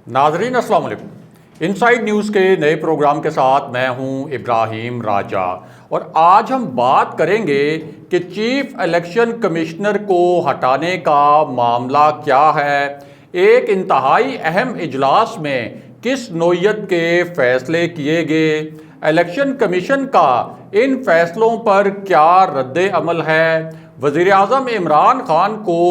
नाजरीन अस्सलाम वालेकुम। इनसाइड न्यूज़ के नए प्रोग्राम के साथ मैं हूं इब्राहिम राजा और आज हम बात करेंगे कि चीफ इलेक्शन कमिश्नर को हटाने का मामला क्या है, एक इंतहाई अहम इजलास में किस नौयत के फैसले किए गए, इलेक्शन कमीशन का इन फैसलों पर क्या रद्द अमल है, वज़ीर आज़म इमरान खान को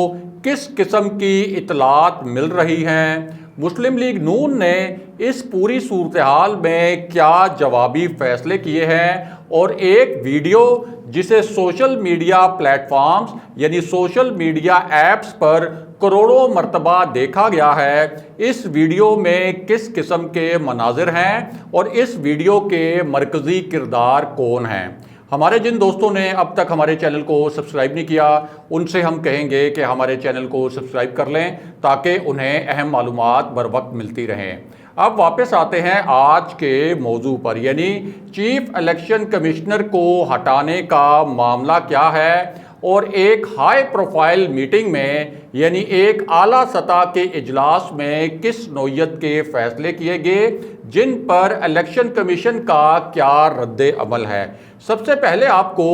किस किस्म की इतलात मिल रही हैं, मुस्लिम लीग नून ने इस पूरी सूरत हाल में क्या जवाबी फैसले किए हैं और एक वीडियो जिसे सोशल मीडिया प्लेटफॉर्म्स यानी सोशल मीडिया ऐप्स पर करोड़ों मरतबा देखा गया है, इस वीडियो में किस किस्म के मनाजिर हैं और इस वीडियो के मरकज़ी किरदार कौन हैं। हमारे जिन दोस्तों ने अब तक हमारे चैनल को सब्सक्राइब नहीं किया उनसे हम कहेंगे कि हमारे चैनल को सब्सक्राइब कर लें ताकि उन्हें अहम मालूमात बर वक्त मिलती रहें। अब वापस आते हैं आज के मौजू पर, यानी चीफ इलेक्शन कमिश्नर को हटाने का मामला क्या है और एक हाई प्रोफाइल मीटिंग में यानी एक आला सतह के इजलास में किस नौयत के फैसले किए गए जिन पर इलेक्शन कमीशन का क्या रद्द अमल है। सबसे पहले आपको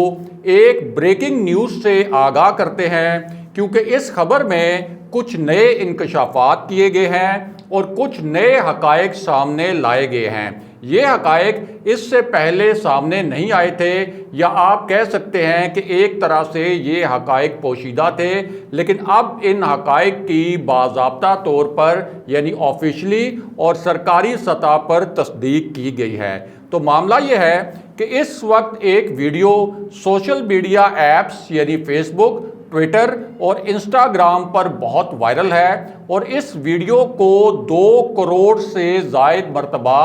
एक ब्रेकिंग न्यूज़ से आगाह करते हैं क्योंकि इस खबर में कुछ नए इंकशाफात किए गए हैं और कुछ नए हकायक सामने लाए गए हैं। ये हकायक इससे पहले सामने नहीं आए थे या आप कह सकते हैं कि एक तरह से ये हकायक पोशीदा थे, लेकिन अब इन हकायक की बाज़ाब्ता तौर पर यानी ऑफिशियली और सरकारी सतह पर तस्दीक की गई है। तो मामला ये है कि इस वक्त एक वीडियो सोशल मीडिया ऐप्स यानी फेसबुक, ट्विटर और इंस्टाग्राम पर बहुत वायरल है और इस वीडियो को 2 करोड़ से ज़ायद मरतबा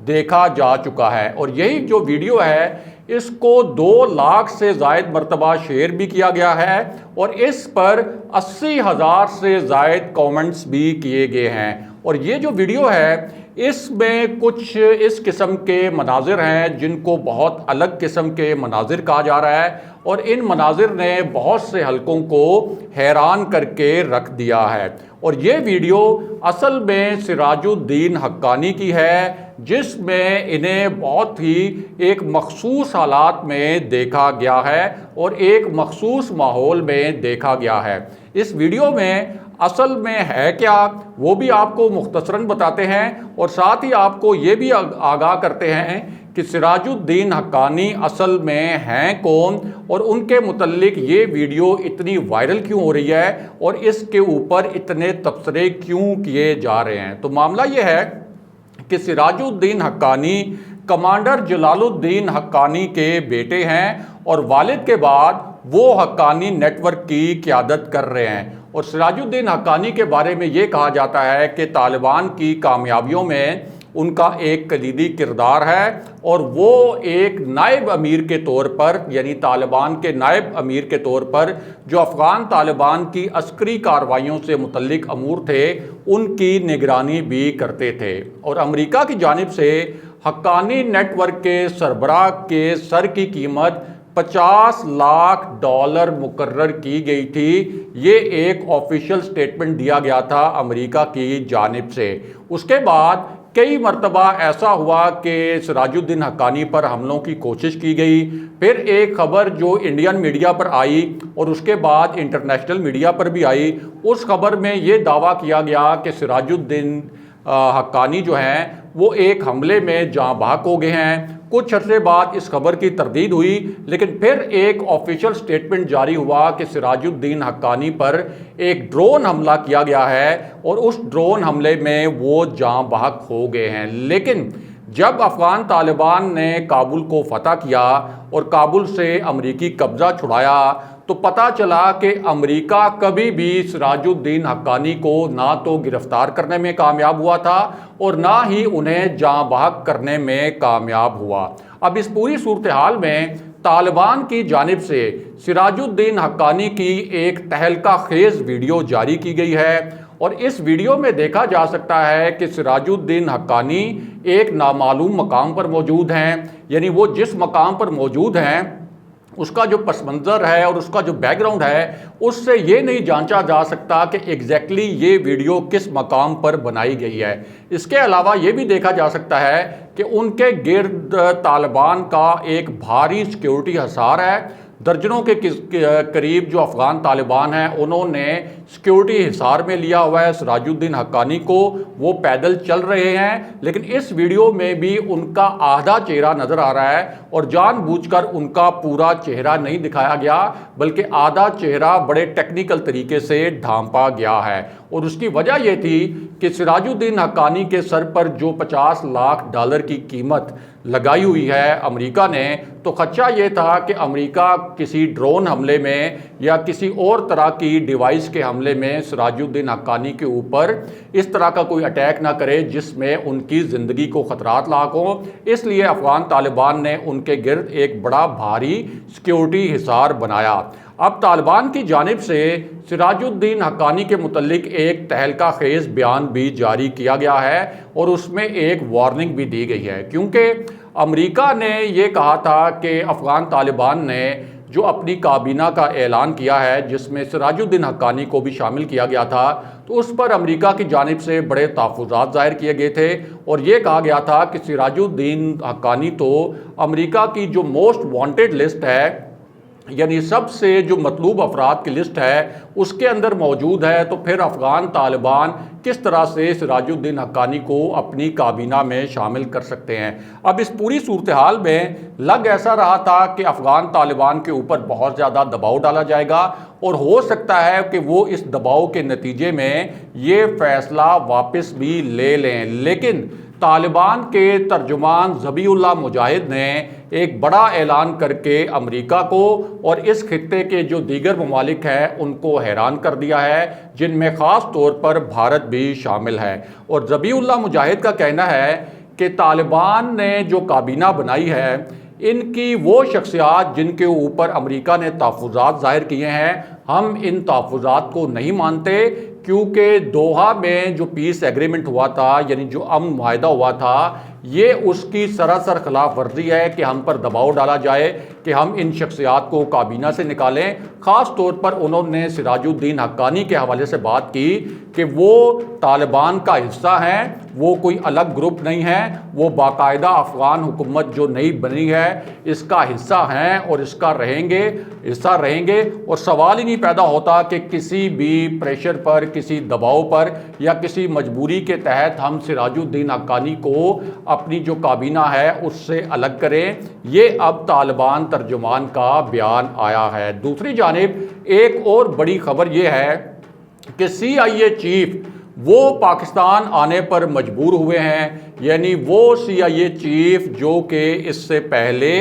देखा जा चुका है और यही जो वीडियो है इसको 2 लाख से ज़ायद मरतबा शेयर भी किया गया है और इस पर 80,000 से ज़ायद कमेंट्स भी किए गए हैं। और ये जो वीडियो है इसमें कुछ इस किस्म के मनाजिर हैं जिनको बहुत अलग किस्म के मनाजिर कहा जा रहा है और इन मनाजिर ने बहुत से हलकों को हैरान करके रख दिया है। और ये वीडियो असल में सिराजुद्दीन हक्कानी की है जिसमें इन्हें बहुत ही एक मखसूस हालात में देखा गया है और एक मखसूस माहौल में देखा गया है। इस वीडियो में असल में है क्या वो भी आपको मुख्तसरन बताते हैं और साथ ही आपको ये भी आगाह करते हैं कि सिराजुद्दीन हक्कानी असल में हैं कौन और उनके मुतल्लिक ये वीडियो इतनी वायरल क्यों हो रही है और इसके ऊपर इतने तबसरे क्यों किए जा रहे हैं। तो मामला ये है कि सिराजुद्दीन हक्कानी कमांडर जलालुद्दीन हक्कानी के बेटे हैं और वालिद के बाद वो हक्कानी नेटवर्क की क़यादत कर रहे हैं। और सिराजुद्दीन हक्कानी के बारे में ये कहा जाता है कि तालिबान की कामयाबियों में उनका एक कलीदी किरदार है और वो एक नायब अमीर के तौर पर यानी तालिबान के नायब अमीर के तौर पर जो अफ़गान तालिबान की अस्करी कार्रवाइयों से मुतल्लिक अमूर थे उनकी निगरानी भी करते थे। और अमेरिका की जानिब से हक्कानी नेटवर्क के सरबराह के सर की कीमत $50 लाख मुकर्रर की गई थी। ये एक ऑफिशियल स्टेटमेंट दिया गया था अमेरिका की जानिब से। उसके बाद कई मरतबा ऐसा हुआ कि सिराजुद्दीन हक्कानी पर हमलों की कोशिश की गई, फिर एक खबर जो इंडियन मीडिया पर आई और उसके बाद इंटरनेशनल मीडिया पर भी आई, उस खबर में ये दावा किया गया कि सिराजुद्दीन हक्कानी जो हैं वो एक हमले में जाँ बहक हो गए हैं। कुछ अर्से बाद इस खबर की तरदीद हुई लेकिन फिर एक ऑफिशियल स्टेटमेंट जारी हुआ कि सिराजुद्दीन हक्कानी पर एक ड्रोन हमला किया गया है और उस ड्रोन हमले में वो जाँ बहक हो गए हैं। लेकिन जब अफ़गान तालिबान ने काबुल को फतह किया और काबुल से अमरीकी कब्ज़ा छुड़ाया तो पता चला कि अमेरिका कभी भी सिराजुद्दीन हक्कानी को ना तो गिरफ्तार करने में कामयाब हुआ था और ना ही उन्हें जाँ बहक करने में कामयाब हुआ। अब इस पूरी सूरत हाल में तालिबान की जानिब से सिराजुद्दीन हक्कानी की एक तहलका खेज़ वीडियो जारी की गई है और इस वीडियो में देखा जा सकता है कि सिराजुद्दीन हक्कानी एक नामालूम मकाम पर मौजूद हैं, यानी वो जिस मकाम पर मौजूद हैं उसका जो पस मंज़र है और उसका जो बैकग्राउंड है, उससे ये नहीं जांचा जा सकता कि एग्जैक्टली ये वीडियो किस मकाम पर बनाई गई है। इसके अलावा ये भी देखा जा सकता है कि उनके गिर्द तालिबान का एक भारी सिक्योरिटी हिसार है। दर्जनों के करीब जो अफ़गान तालिबान हैं उन्होंने सिक्योरिटी हिसार में लिया हुआ है सिराजुद्दीन हक्कानी को। वो पैदल चल रहे हैं, लेकिन इस वीडियो में भी उनका आधा चेहरा नज़र आ रहा है और जानबूझकर उनका पूरा चेहरा नहीं दिखाया गया, बल्कि आधा चेहरा बड़े टेक्निकल तरीके से ढांपा गया है। और उसकी वजह यह थी कि सिराजुद्दीन हक्कानी के सर पर जो $50 लाख की कीमत लगाई हुई है अमेरिका ने, तो खदशा ये था कि अमेरिका किसी ड्रोन हमले में या किसी और तरह की डिवाइस के हमले में सिराजुद्दीन हक्कानी के ऊपर इस तरह का कोई अटैक ना करे जिसमें उनकी ज़िंदगी को ख़तरात लाक हों। इसलिए अफ़गान तालिबान ने उनके गिर्द एक बड़ा भारी सिक्योरिटी हिसार बनाया। अब तालिबान की जानिब से सिराजुद्दीन हक्कानी के मुतल्लिक एक तहलका खेज़ बयान भी जारी किया गया है और उसमें एक वार्निंग भी दी गई है, क्योंकि अमेरिका ने ये कहा था कि अफ़गान तालिबान ने जो अपनी काबीना का ऐलान किया है जिसमें सिराजुद्दीन हक्कानी को भी शामिल किया गया था, तो उस पर अमेरिका की जानिब से बड़े तहफ़्फ़ुज़ात ज़ाहिर किए गए थे और ये कहा गया था कि सिराजुद्दीन हक्कानी तो अमेरिका की जो मोस्ट वांटेड लिस्ट है, यानी सबसे जो मतलूब अफराद की लिस्ट है, उसके अंदर मौजूद है। तो फिर अफ़गान तालिबान किस तरह से सिराजुद्दीन हक्कानी को अपनी काबीना में शामिल कर सकते हैं। अब इस पूरी सूरत हाल में लग ऐसा रहा था कि अफ़गान तालिबान के ऊपर बहुत ज़्यादा दबाव डाला जाएगा और हो सकता है कि वो इस दबाव के नतीजे में ये फ़ैसला वापस भी ले लें। लेकिन तालिबान के तर्जुमान ज़बीउल्लाह मुजाहिद ने एक बड़ा ऐलान करके अमेरिका को और इस खित्ते के जो दीगर ममालिक हैं उनको हैरान कर दिया है, जिनमें ख़ास तौर पर भारत भी शामिल है। और ज़बीउल्लाह मुजाहिद का कहना है कि तालिबान ने जो काबीना बनाई है, इनकी वो शख्सियात जिनके ऊपर अमेरिका ने तहफ़्फ़ुज़ात ज़ाहिर किए हैं, हम इन तहफ़्फ़ुज़ात को नहीं मानते, क्योंकि दोहा में जो पीस एग्रीमेंट हुआ था, यानी जो अमन मुआहदा हुआ था, ये उसकी सरासर खिलाफ वर्जी है कि हम पर दबाव डाला जाए कि हम इन शख्सियात को काबीना से निकालें। ख़ास तौर पर उन्होंने सिराजुद्दीन हक्कानी के हवाले से बात की कि वो तालिबान का हिस्सा हैं, वो कोई अलग ग्रुप नहीं है, वो बाकायदा अफ़गान हुकूमत जो नई बनी है इसका हिस्सा हैं और इसका हिस्सा रहेंगे। और सवाल ही नहीं पैदा होता कि किसी भी प्रेशर पर, किसी दबाव पर या किसी मजबूरी के तहत हम सिराजुद्दीन हक्कानी को अपनी जो काबीना है उससे अलग करें। ये अब तालिबान तर्जुमान का बयान आया है। दूसरी जानिब एक और बड़ी खबर ये है कि CIA चीफ वो पाकिस्तान आने पर मजबूर हुए हैं। यानी वो CIA चीफ जो कि इससे पहले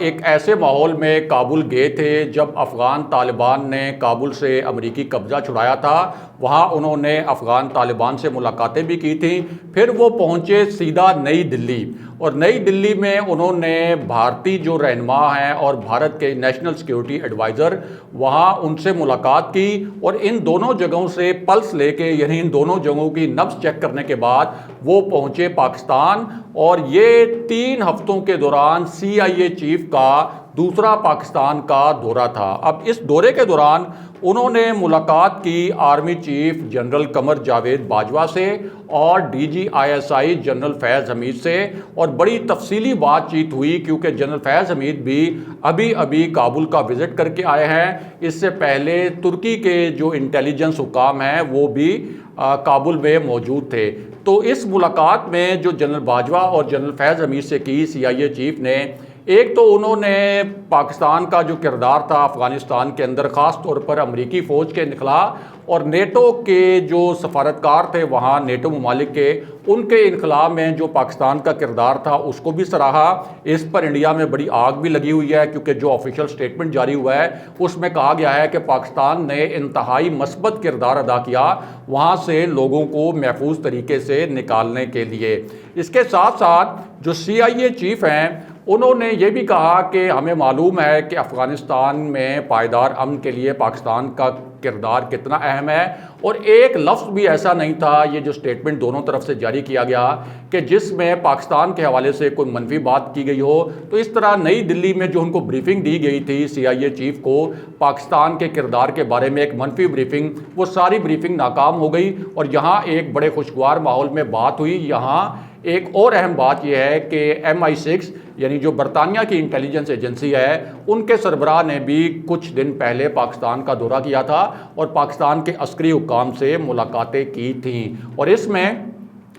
एक ऐसे माहौल में काबुल गए थे जब अफ़गान तालिबान ने काबुल से अमेरिकी कब्ज़ा छुड़ाया था, वहाँ उन्होंने अफ़गान तालिबान से मुलाकातें भी की थी। फिर वो पहुँचे सीधा नई दिल्ली और नई दिल्ली में उन्होंने भारतीय जो रहनुमा हैं और भारत के नेशनल सिक्योरिटी एडवाइज़र, वहाँ उनसे मुलाकात की और इन दोनों जगहों से पल्स लेके, यानी इन दोनों जगहों की नब्ज़ चेक करने के बाद वो पहुँचे पाकिस्तान। और ये 3 हफ्तों के दौरान CIA चीफ का दूसरा पाकिस्तान का दौरा था। अब इस दौरे के दौरान उन्होंने मुलाकात की army chief general Qamar Javed Bajwa से और DG ISI जनरल फैज़ हमीद से, और बड़ी तफसीली बातचीत हुई क्योंकि जनरल फैज़ हमीद भी अभी काबुल का विज़िट करके आए हैं। इससे पहले तुर्की के जो इंटेलिजेंस हुकाम हैं वो भी काबुल में मौजूद थे। तो इस मुलाकात में जो जनरल बाजवा और जनरल फैज़ हमीद से की CIA चीफ ने, एक तो उन्होंने पाकिस्तान का जो किरदार था अफ़गानिस्तान के अंदर, ख़ास तौर पर अमेरिकी फ़ौज के इनखला और नेटो के जो सफारतकार थे वहाँ नेटो ममालिक के, उनके इनखला में जो पाकिस्तान का किरदार था उसको भी सराहा। इस पर इंडिया में बड़ी आग भी लगी हुई है क्योंकि जो ऑफिशियल स्टेटमेंट जारी हुआ है उसमें कहा गया है कि पाकिस्तान ने इंतहाई मस्बत किरदार अदा किया वहाँ से लोगों को महफूज तरीके से निकालने के लिए। इसके साथ साथ जो CIA चीफ हैं उन्होंने ये भी कहा कि हमें मालूम है कि अफ़गानिस्तान में पायदार अमन के लिए पाकिस्तान का किरदार कितना अहम है, और एक लफ्ज़ भी ऐसा नहीं था ये जो स्टेटमेंट दोनों तरफ से जारी किया गया कि जिसमें पाकिस्तान के हवाले से कोई मनफी बात की गई हो। तो इस तरह नई दिल्ली में जो उनको ब्रीफिंग दी गई थी CIA चीफ को पाकिस्तान के किरदार के बारे में, एक मनफी ब्रीफिंग, वो सारी ब्रीफिंग नाकाम हो गई और यहाँ एक बड़े खुशगवार माहौल में बात हुई। यहाँ एक और अहम बात यह है कि MI6 यानी जो बरतानिया की इंटेलिजेंस एजेंसी है, उनके सरबराह ने भी कुछ दिन पहले पाकिस्तान का दौरा किया था और पाकिस्तान के अस्करी हुक्काम से मुलाकातें की थीं। और इसमें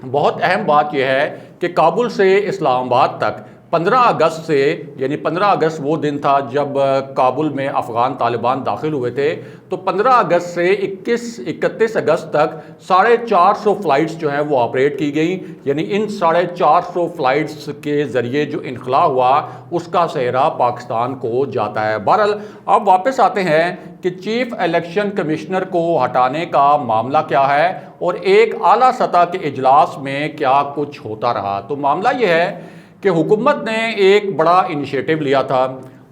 बहुत अहम बात यह है कि काबुल से इस्लामाबाद तक 15 अगस्त से, यानी 15 अगस्त वो दिन था जब काबुल में अफ़गान तालिबान दाखिल हुए थे, तो 15 अगस्त से 31 अगस्त तक 450 फ़्लाइट्स जो हैं वो ऑपरेट की गई। यानी इन 450 फ़्लाइट्स के ज़रिए जो इनखला हुआ उसका सेहरा पाकिस्तान को जाता है। बहरहाल अब वापस आते हैं कि चीफ इलेक्शन कमिश्नर को हटाने का मामला क्या है और एक आला सतह के इजलास में क्या कुछ होता रहा। तो मामला ये है कि हुकूमत ने एक बड़ा इनिशिएटिव लिया था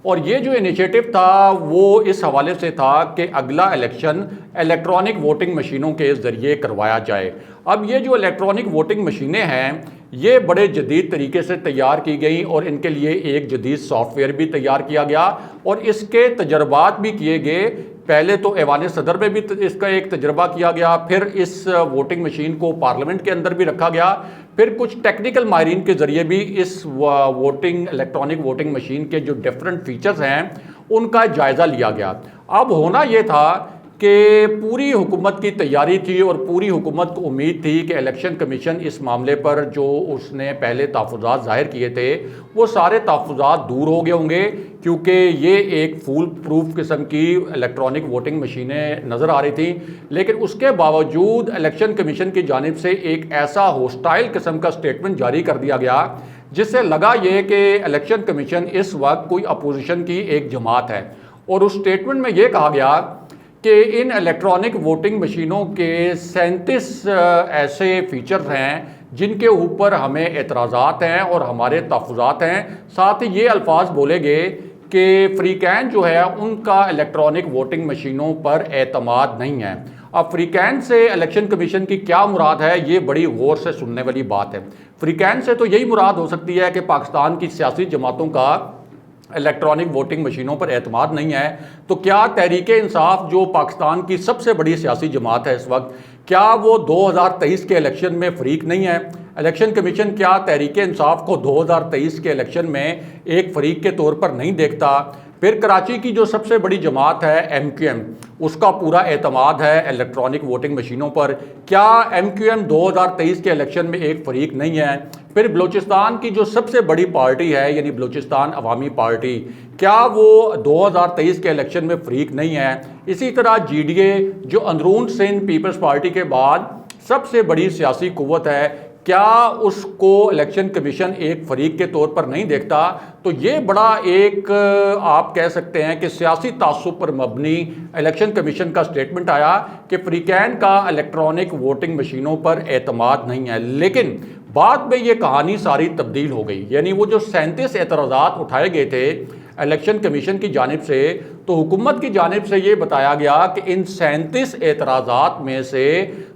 और ये जो इनिशिएटिव था वो इस हवाले से था कि अगला इलेक्शन इलेक्ट्रॉनिक वोटिंग मशीनों के ज़रिए करवाया जाए। अब ये जो इलेक्ट्रॉनिक वोटिंग मशीनें हैं ये बड़े जदीद तरीके से तैयार की गई और इनके लिए एक जदीद सॉफ्टवेयर भी तैयार किया गया और इसके तजर्बात भी किए गए। पहले तो ऐवान सदर में भी इसका एक तजर्बा किया गया, फिर इस वोटिंग मशीन को पार्लियामेंट के अंदर भी रखा गया, फिर कुछ टेक्निकल माहिरीन के ज़रिए भी इस इलेक्ट्रॉनिक वोटिंग मशीन के जो डिफरेंट फीचर्स हैं उनका जायज़ा लिया गया। अब होना ये था कि पूरी हुकूमत की तैयारी थी और पूरी हुकूमत को उम्मीद थी कि इलेक्शन कमीशन इस मामले पर जो उसने पहले तहफ़्फ़ुज़ात ज़ाहिर किए थे वो सारे तहफ़्फ़ुज़ात दूर हो गए होंगे, क्योंकि ये एक फूल प्रूफ किस्म की इलेक्ट्रॉनिक वोटिंग मशीनें नज़र आ रही थी। लेकिन उसके बावजूद इलेक्शन कमीशन की जानिब से एक ऐसा होस्टाइल किस्म का स्टेटमेंट जारी कर दिया गया जिससे लगा ये कि इलेक्शन कमीशन इस वक्त कोई अपोजिशन की एक जमात है। और उस स्टेटमेंट में ये कहा गया कि इन इलेक्ट्रॉनिक वोटिंग मशीनों के 37 ऐसे फीचर्स हैं जिनके ऊपर हमें एतराज़ात हैं और हमारे तहफ़्फ़ुज़ात हैं। साथ ही ये अल्फाज बोले गए कि फ्रीकैन जो है उनका इलेक्ट्रॉनिक वोटिंग मशीनों पर एतमाद नहीं है। अब फ्रीकैन से इलेक्शन कमीशन की क्या मुराद है ये बड़ी गौर से सुनने वाली बात है। फ्रीकैन से तो यही मुराद हो सकती है कि पाकिस्तान की सियासी जमातों का इलेक्ट्रॉनिक वोटिंग मशीनों पर एतमाद नहीं है। तो क्या तहरीक इंसाफ जो पाकिस्तान की सबसे बड़ी सियासी जमात है इस वक्त, क्या वो 2023 के इलेक्शन में फरीक नहीं है? इलेक्शन कमीशन क्या तहरीक इंसाफ को 2023 के इलेक्शन में एक फरीक के तौर पर नहीं देखता? फिर कराची की जो सबसे बड़ी जमात है MQM, उसका पूरा एतमाद है इलेक्ट्रॉनिक वोटिंग मशीनों पर, क्या MQM 2023 के इलेक्शन में एक फरीक नहीं है? फिर बलूचिस्तान की जो सबसे बड़ी पार्टी है यानी बलूचिस्तान अवामी पार्टी, क्या वो 2023 के इलेक्शन में फरीक नहीं है? इसी तरह GDA जो अंदरून सिंध पीपल्स पार्टी के बाद सबसे बड़ी सियासी कुव्वत है, क्या उसको इलेक्शन कमीशन एक फरीक के तौर पर नहीं देखता? तो ये बड़ा एक आप कह सकते हैं कि सियासी तासुब पर मबनी इलेक्शन कमीशन का स्टेटमेंट आया कि फ्रीकैन का इलेक्ट्रॉनिक वोटिंग मशीनों पर एतमाद नहीं है। लेकिन बाद में ये कहानी सारी तब्दील हो गई। यानी वो जो 37 एतराज़ात उठाए गए थे इलेक्शन कमीशन की जानिब से, तो हुकूमत की जानिब से ये बताया गया कि इन 37 एतराज़ात में से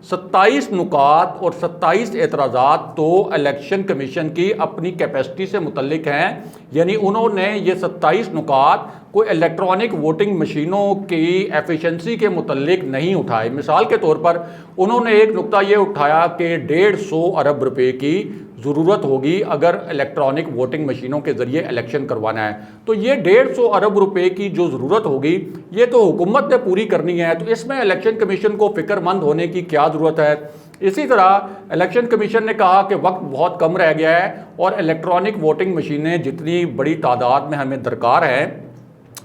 27 नुकात और 27 एतराज़ात तो इलेक्शन कमीशन की अपनी कैपेसिटी से मुतल्लिक हैं। यानी उन्होंने ये 27 नुकात कोई इलेक्ट्रॉनिक वोटिंग मशीनों की एफिशिएंसी के मुतल्लिक नहीं उठाए। मिसाल के तौर पर उन्होंने एक नुकता ये उठाया कि 150 अरब रुपए की ज़रूरत होगी अगर इलेक्ट्रॉनिक वोटिंग मशीनों के ज़रिए इलेक्शन करवाना है। तो ये 150 अरब रुपए की जो ज़रूरत होगी ये तो हुकूमत ने पूरी करनी है, तो इसमें इलेक्शन कमीशन को फ़िक्रमंद होने की क्या ज़रूरत है? इसी तरह इलेक्शन कमीशन ने कहा कि वक्त बहुत कम रह गया है और इलेक्ट्रॉनिक वोटिंग मशीनें जितनी बड़ी तादाद में हमें दरकार है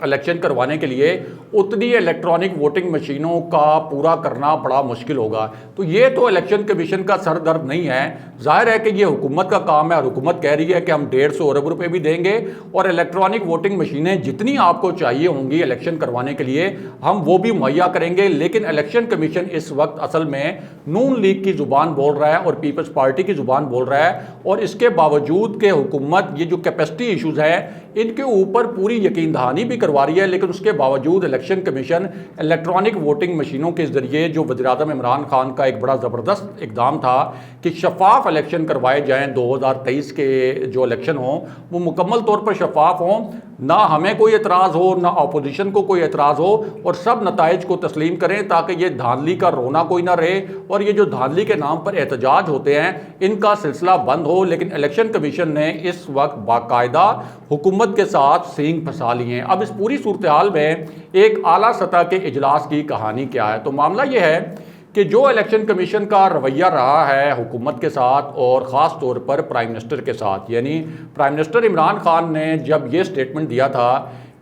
इलेक्शन करवाने के लिए उतनी इलेक्ट्रॉनिक वोटिंग मशीनों का पूरा करना बड़ा मुश्किल होगा। तो ये तो इलेक्शन कमीशन का सर दर्द नहीं है। जाहिर है कि ये हुकूमत का काम है और हुकूमत कह रही है कि हम 150 अरब रुपए भी देंगे और इलेक्ट्रॉनिक वोटिंग मशीनें जितनी आपको चाहिए होंगी इलेक्शन करवाने के लिए हम वो भी मुहैया करेंगे। लेकिन इलेक्शन कमीशन इस वक्त असल में नून लीग की जुबान बोल रहा है और पीपल्स पार्टी की जुबान बोल रहा है, और इसके बावजूद के हुकूमत ये जो कैपेसिटी इशूज़ हैं इनके ऊपर पूरी यकीन दहानी भी करवा रही है। लेकिन उसके बावजूद इलेक्शन कमीशन इलेक्ट्रॉनिक वोटिंग मशीनों के जरिए, जो वज़ीर-ए-आज़म इमरान खान का एक बड़ा ज़बरदस्त इक़दाम था कि शफाफ इलेक्शन करवाए जाएँ, 2023 के जो इलेक्शन हों वो मुकम्मल तौर पर शफाफ हों, ना हमें कोई एतराज़ हो ना अपोजिशन को कोई एतराज़ हो, और सब नताइज को तस्लीम करें ताकि ये धांधली का रोना कोई ना रहे और ये जो धांधली के नाम पर एहतजाज होते हैं इनका सिलसिला बंद हो। लेकिन इलेक्शन कमीशन ने इस वक्त बाकायदा हुकूमत के साथ सींग फंसा लिए हैं। अब इस पूरी सूरत हाल में एक आला सतह के इजलास की कहानी क्या है? तो मामला ये है कि जो इलेक्शन कमीशन का रवैया रहा है हुकूमत के साथ और ख़ास तौर पर प्राइम मिनिस्टर के साथ, यानी प्राइम मिनिस्टर इमरान खान ने जब ये स्टेटमेंट दिया था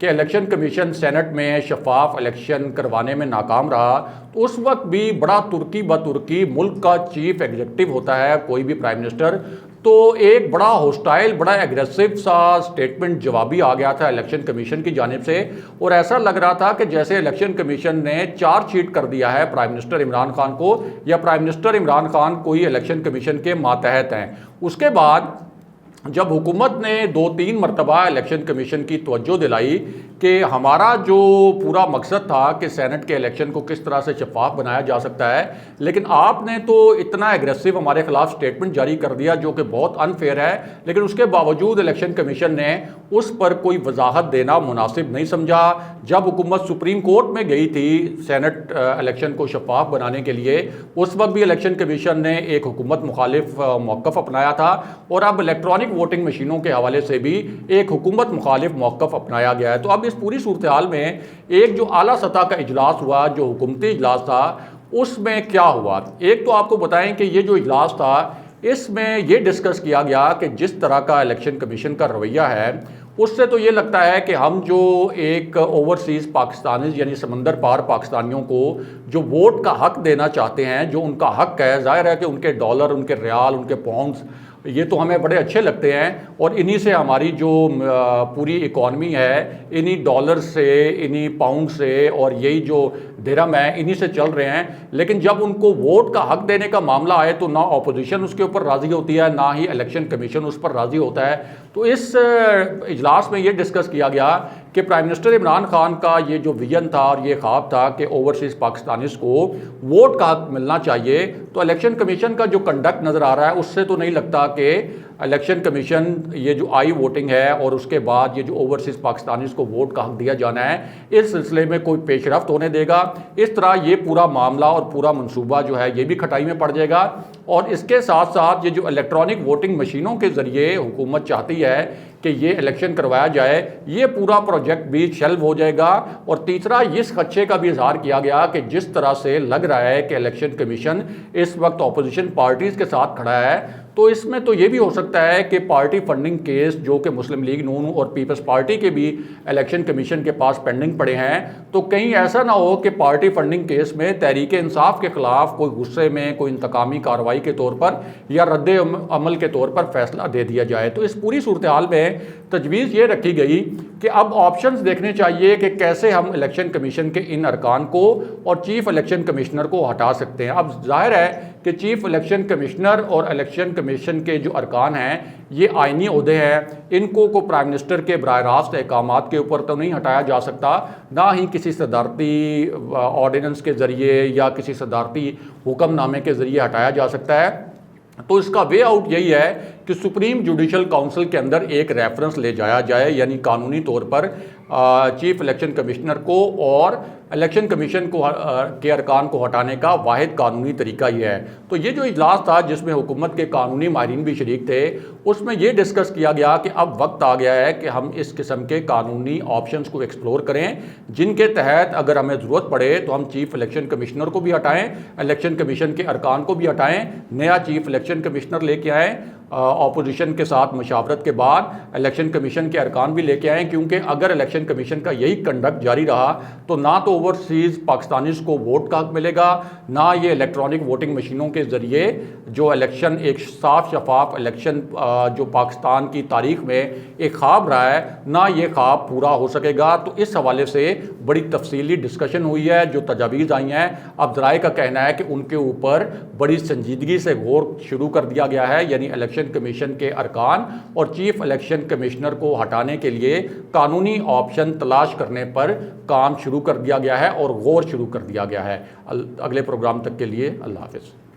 कि इलेक्शन कमीशन सेनेट में शफाफ इलेक्शन करवाने में नाकाम रहा, तो उस वक्त भी बड़ा तुर्की ब तुर्की मुल्क का चीफ एग्जीक्यूटिव होता है कोई भी प्राइम मिनिस्टर, तो एक बड़ा होस्टाइल बड़ा एग्रेसिव सा स्टेटमेंट जवाबी आ गया था इलेक्शन कमीशन की जानिब से, और ऐसा लग रहा था कि जैसे इलेक्शन कमीशन ने चार्जशीट कर दिया है प्राइम मिनिस्टर इमरान खान को, या प्राइम मिनिस्टर इमरान खान कोई इलेक्शन कमीशन के मातहत हैं। उसके बाद जब हुकूमत ने 2-3 मरतबा इलेक्शन कमीशन की तवज्जो दिलाई कि हमारा जो पूरा मकसद था कि सेनेट के इलेक्शन को किस तरह से शफाफ बनाया जा सकता है, लेकिन आपने तो इतना एग्रेसिव हमारे खिलाफ स्टेटमेंट जारी कर दिया जो कि बहुत अनफेयर है, लेकिन उसके बावजूद इलेक्शन कमीशन ने उस पर कोई वजाहत देना मुनासिब नहीं समझा। जब हुकूमत सुप्रीम कोर्ट में गई थी सेनेट इलेक्शन को शफाफ बनाने के लिए, उस वक्त भी इलेक्शन कमीशन ने एक हुकूमत मुखालिफ मौक़िफ़ अपनाया था, और अब इलेक्ट्रॉनिक वोटिंग मशीनों के हवाले से भी एक हुकूमत मुखालिफ मौक़िफ़ अपनाया गया है। तो अब इस पूरी सूरत हाल में एक जो आला सतह का इजलास हुआ, जो हुकूमती इजलास था, उसमें क्या हुआ? एक तो आपको बताएं कि ये जो इजलास था इसमें ये डिस्कस किया गया कि जिस तरह का इलेक्शन कमीशन का रवैया है उससे तो ये लगता है कि हम जो एक ओवरसीज़ पाकिस्तानी यानी समंदर पार पाकिस्तानियों को जो वोट का हक देना चाहते हैं, जो उनका हक है, जाहिर है कि उनके डॉलर, उनके रियाल, उनके पाउंड्स ये तो हमें बड़े अच्छे लगते हैं, और इन्हीं से हमारी जो पूरी इकॉनमी है इन्हीं डॉलर से, इन्हीं पाउंड से, और यही जो दिरहम है इन्हीं से चल रहे हैं। लेकिन जब उनको वोट का हक देने का मामला आए तो ना अपोजिशन उसके ऊपर राज़ी होती है, ना ही इलेक्शन कमीशन उस पर राज़ी होता है। तो इस इजलास में ये डिस्कस किया गया कि प्राइम मिनिस्टर इमरान खान का ये जो विजन था और ये ख्वाब था कि ओवरसीज़ पाकिस्तानीज़ को वोट का हक मिलना चाहिए, तो इलेक्शन कमीशन का जो कंडक्ट नज़र आ रहा है उससे तो नहीं लगता कि इलेक्शन कमीशन ये जो आई वोटिंग है और उसके बाद ये जो ओवरसीज़ पाकिस्तानीज़ को वोट का हक दिया जाना है, इस सिलसिले में कोई पेशरफ्त होने देगा। इस तरह ये पूरा मामला और पूरा मंसूबा जो है ये भी खटाई में पड़ जाएगा। और इसके साथ साथ ये जो इलेक्ट्रॉनिक वोटिंग मशीनों के ज़रिए हुकूमत चाहती है कि ये इलेक्शन करवाया जाए, ये पूरा प्रोजेक्ट भी शेल्व हो जाएगा। और तीसरा, इस खदशे का भी इजहार किया गया कि जिस तरह से लग रहा है कि इलेक्शन कमीशन इस वक्त अपोजिशन पार्टीज़ के साथ खड़ा है, तो इसमें तो ये भी हो सकता है कि पार्टी फंडिंग केस जो कि मुस्लिम लीग नून और पीपल्स पार्टी के भी इलेक्शन कमीशन के पास पेंडिंग पड़े हैं, तो कहीं ऐसा ना हो कि पार्टी फंडिंग केस में तहरीक इंसाफ के खिलाफ कोई गुस्से में कोई इंतकामी कार्रवाई के तौर पर या रद्द अमल के तौर पर फैसला दे दिया जाए। तो इस पूरी सूरत हाल में तजवीज़ ये रखी गई कि अब ऑप्शंस देखने चाहिए कि कैसे हम इलेक्शन कमीशन के इन अरकान को और चीफ इलेक्शन कमिश्नर को हटा सकते हैं। अब जाहिर है कि चीफ इलेक्शन कमिश्नर और इलेक्शन कमीशन के जो अरकान हैं ये आइनी ओहदे हैं, इनको को प्राइम मिनिस्टर के बराह रास्त अहकामात के ऊपर तो नहीं हटाया जा सकता, ना ही किसी सदारती ऑर्डिनेंस के ज़रिए या किसी सदारती हुक्मनामे के ज़रिए हटाया जा सकता है। तो इसका वे आउट यही है कि सुप्रीम जुडिशल काउंसिल के अंदर एक रेफरेंस ले जाया जाए, यानी कानूनी तौर पर चीफ इलेक्शन कमिश्नर को और इलेक्शन कमीशन को के अरकान को हटाने का वाहिद कानूनी तरीका ये है। तो ये जो इजलास था जिसमें हुकूमत के कानूनी माहिरीन भी शरीक थे, उसमें ये डिस्कस किया गया कि अब वक्त आ गया है कि हम इस किस्म के कानूनी ऑप्शंस को एक्सप्लोर करें, जिनके तहत अगर हमें ज़रूरत पड़े तो हम चीफ इलेक्शन कमिश्नर को भी हटाएं, इलेक्शन कमीशन के अरकान को भी हटाएं, नया चीफ इलेक्शन कमिश्नर लेके आएँ ऑपोजिशन के साथ मुशावरत के बाद इलेक्शन कमीशन के अरकान भी लेके आए, क्योंकि अगर इलेक्शन कमीशन का यही कंडक्ट जारी रहा तो ना तो ओवरसीज़ पाकिस्तानीज़ को वोट का हक मिलेगा, ना ये इलेक्ट्रॉनिक वोटिंग मशीनों के ज़रिए जो इलेक्शन एक साफ शफाफ इलेक्शन जो पाकिस्तान की तारीख में एक ख्वाब रहा है, ना ये ख्वाब पूरा हो सकेगा। तो इस हवाले से बड़ी तफसीली डिस्कशन हुई है, जो तजावीज़ आई हैं। अब ज़राए का कहना है कि उनके ऊपर बड़ी संजीदगी से गौर शुरू कर दिया गया है, यानी इलेक्शन कमीशन के अरकान और चीफ इलेक्शन कमिश्नर को हटाने के लिए कानूनी ऑप्शन तलाश करने पर काम शुरू कर दिया गया है और गौर शुरू कर दिया गया है। अगले प्रोग्राम तक के लिए अल्लाह हाफ़िज़।